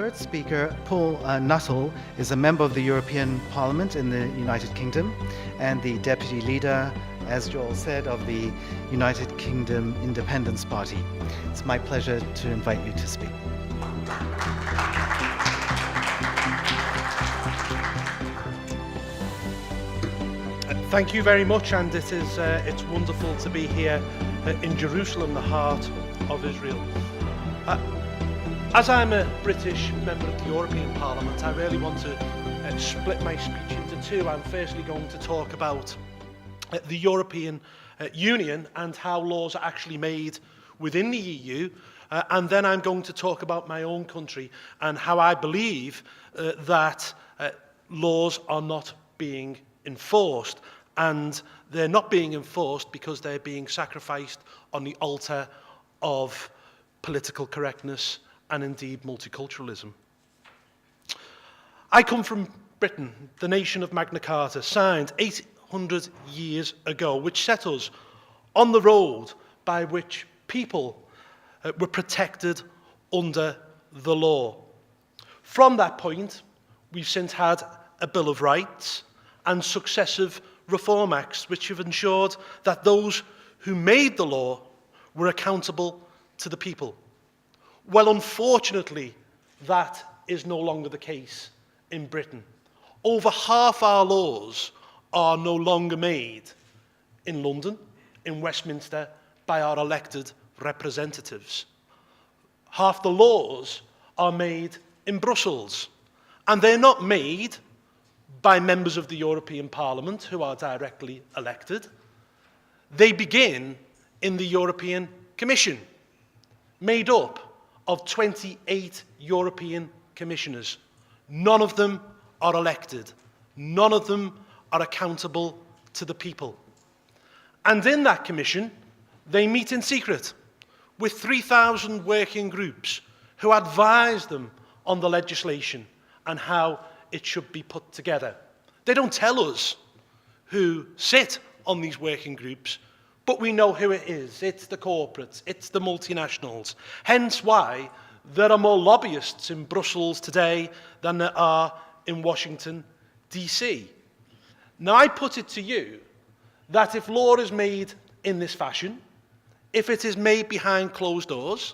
third speaker, Paul Nuttall, is a member of the European Parliament in the United Kingdom and the Deputy Leader, as Joel said, of the United Kingdom Independence Party. It's my pleasure to invite you to speak. Thank you very much, and it's wonderful to be here in Jerusalem, the heart of Israel. As I'm a British member of the European Parliament, I really want to split my speech into two. I'm firstly going to talk about the European Union and how laws are actually made within the EU, and then I'm going to talk about my own country and how I believe that laws are not being enforced, and they're not being enforced because they're being sacrificed on the altar of political correctness and indeed multiculturalism. I come from Britain, the nation of Magna Carta, signed 800 years ago, which set us on the road by which people were protected under the law. From that point, we've since had a Bill of Rights and successive Reform Acts, which have ensured that those who made the law were accountable to the people. Well, unfortunately, that is no longer the case in Britain. Over half our laws are no longer made in London, in Westminster, by our elected representatives. Half the laws are made in Brussels, and they're not made by members of the European Parliament who are directly elected. They begin in the European Commission, made up of 28 European commissioners. None of them are elected. None of them are accountable to the people. And in that commission, they meet in secret with 3,000 working groups who advise them on the legislation and how it should be put together. They don't tell us who sit on these working groups, but we know who it is. It's the corporates, it's the multinationals. Hence why there are more lobbyists in Brussels today than there are in Washington, DC. Now, I put it to you that if law is made in this fashion, if it is made behind closed doors,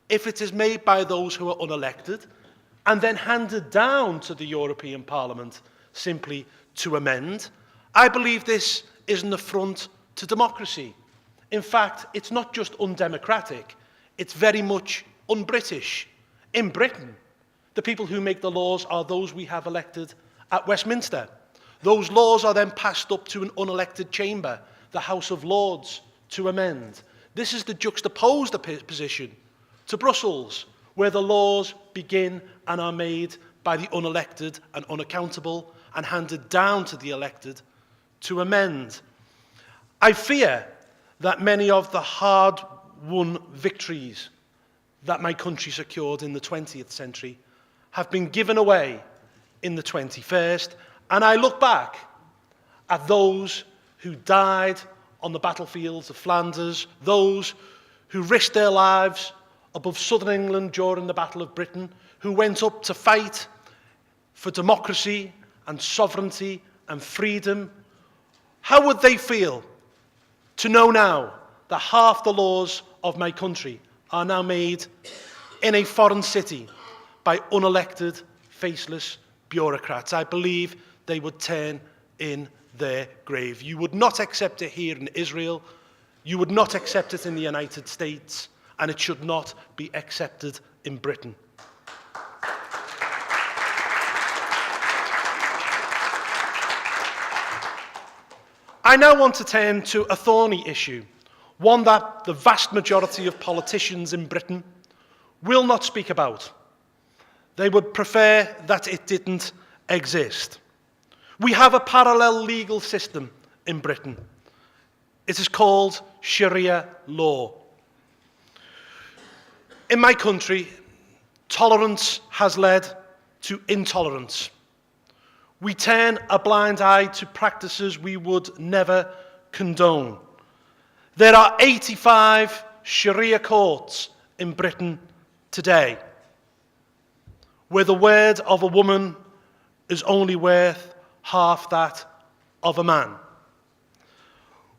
if it is made by those who are unelected, and then handed down to the European Parliament simply to amend, I believe this is an affront to democracy. In fact, it's not just undemocratic, it's very much un-British. In Britain, the people who make the laws are those we have elected at Westminster. Those laws are then passed up to an unelected chamber, the House of Lords, to amend. This is the juxtaposed position to Brussels, where the laws begin and are made by the unelected and unaccountable and handed down to the elected to amend. I fear that many of the hard-won victories that my country secured in the 20th century have been given away in the 21st, and I look back at those who died on the battlefields of Flanders, those who risked their lives above southern England during the Battle of Britain, who went up to fight for democracy and sovereignty and freedom. How would they feel to know now that half the laws of my country are now made in a foreign city by unelected, faceless bureaucrats? I believe they would turn in their grave. You would not accept it here in Israel. You would not accept it in the United States. And it should not be accepted in Britain. I now want to turn to a thorny issue, one that the vast majority of politicians in Britain will not speak about. They would prefer that it didn't exist. We have a parallel legal system in Britain. It is called Sharia law. In my country, tolerance has led to intolerance. We turn a blind eye to practices we would never condone. There are 85 Sharia courts in Britain today. where the word of a woman is only worth half that of a man,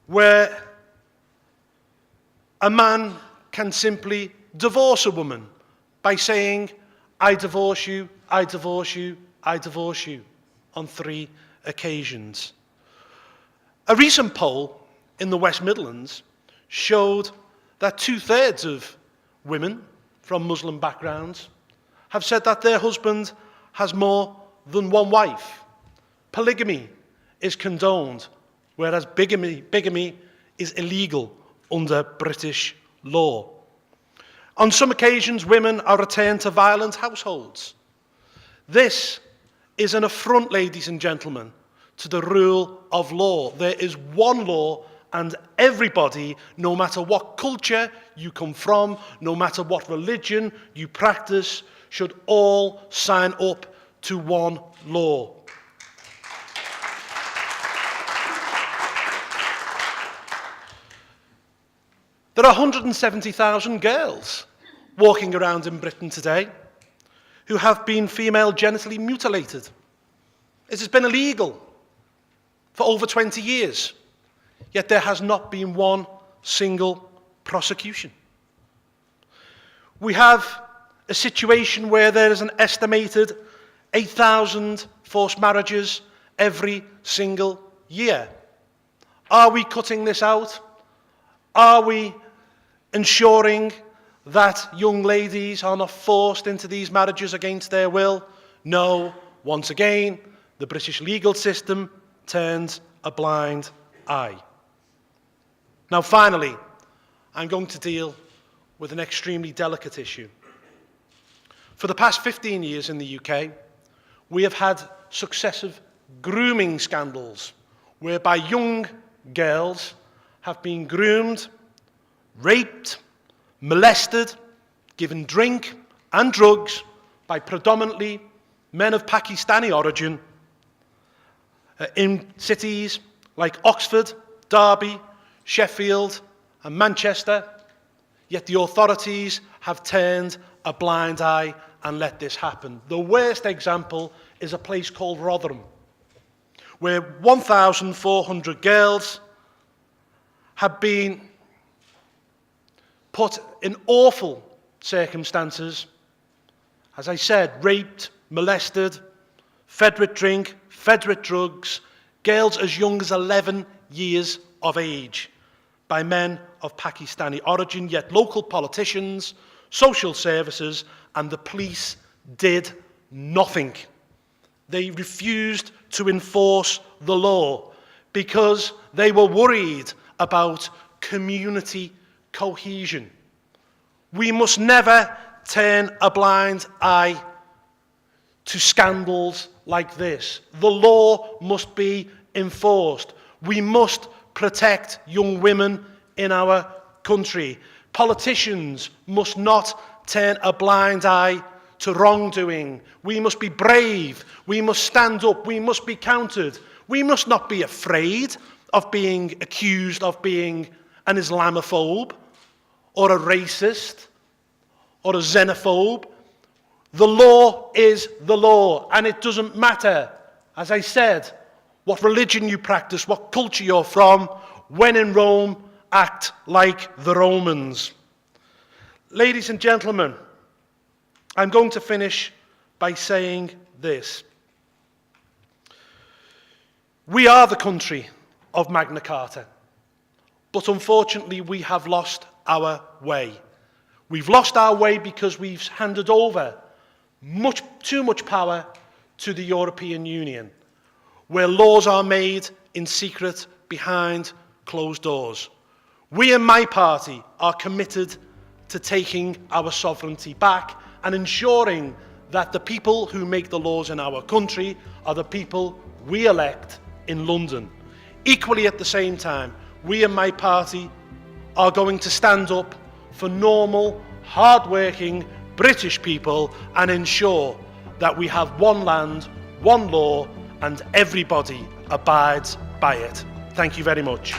where a man can simply divorce a woman by saying, "I divorce you, I divorce you, I divorce you," on 3 occasions. A recent poll in the West Midlands showed that 2/3 of women from Muslim backgrounds have said that their husband has more than one wife. Polygamy is condoned, whereas bigamy is illegal under British law. On some occasions, women are returned to violent households. This is an affront, ladies and gentlemen, to the rule of law. There is one law, and everybody, no matter what culture you come from, no matter what religion you practice, should all sign up to one law. There are 170,000 girls walking around in Britain today who have been female genitally mutilated. It has been illegal for over 20 years, yet there has not been one single prosecution. We have a situation where there is an estimated 8,000 forced marriages every single year. Are we cutting this out? Are we ensuring that young ladies are not forced into these marriages against their will? No. Once again, the British legal system turns a blind eye. Now, finally, I'm going to deal with an extremely delicate issue. For the past 15 years in the UK, we have had successive grooming scandals whereby young girls have been groomed, raped, molested, given drink and drugs by predominantly men of Pakistani origin in cities like Oxford, Derby, Sheffield and Manchester, yet the authorities have turned a blind eye and let this happen. The worst example is a place called Rotherham, where 1,400 girls have been put in awful circumstances, as I said, raped, molested, fed with drink, fed with drugs, girls as young as 11 years of age by men of Pakistani origin, yet local politicians, social services and the police did nothing. They refused to enforce the law because they were worried about community cohesion. We must never turn a blind eye to scandals like this. The law must be enforced. We must protect young women in our country. Politicians must not turn a blind eye to wrongdoing. We must be brave. We must stand up. We must be counted. We must not be afraid of being accused of being an Islamophobe or a racist or a xenophobe. The law is the law, and it doesn't matter, as I said, what religion you practice, what culture you're from. When in Rome, act like the Romans. Ladies and gentlemen, I'm going to finish by saying this. We are the country of Magna Carta, but unfortunately we have lost our way. We've lost our way because we've handed over too much power to the European Union, where laws are made in secret behind closed doors. We in my party are committed to taking our sovereignty back and ensuring that the people who make the laws in our country are the people we elect in London. Equally at the same time, we in my party are going to stand up for normal, hard-working British people and ensure that we have one land, one law, and everybody abides by it. Thank you very much.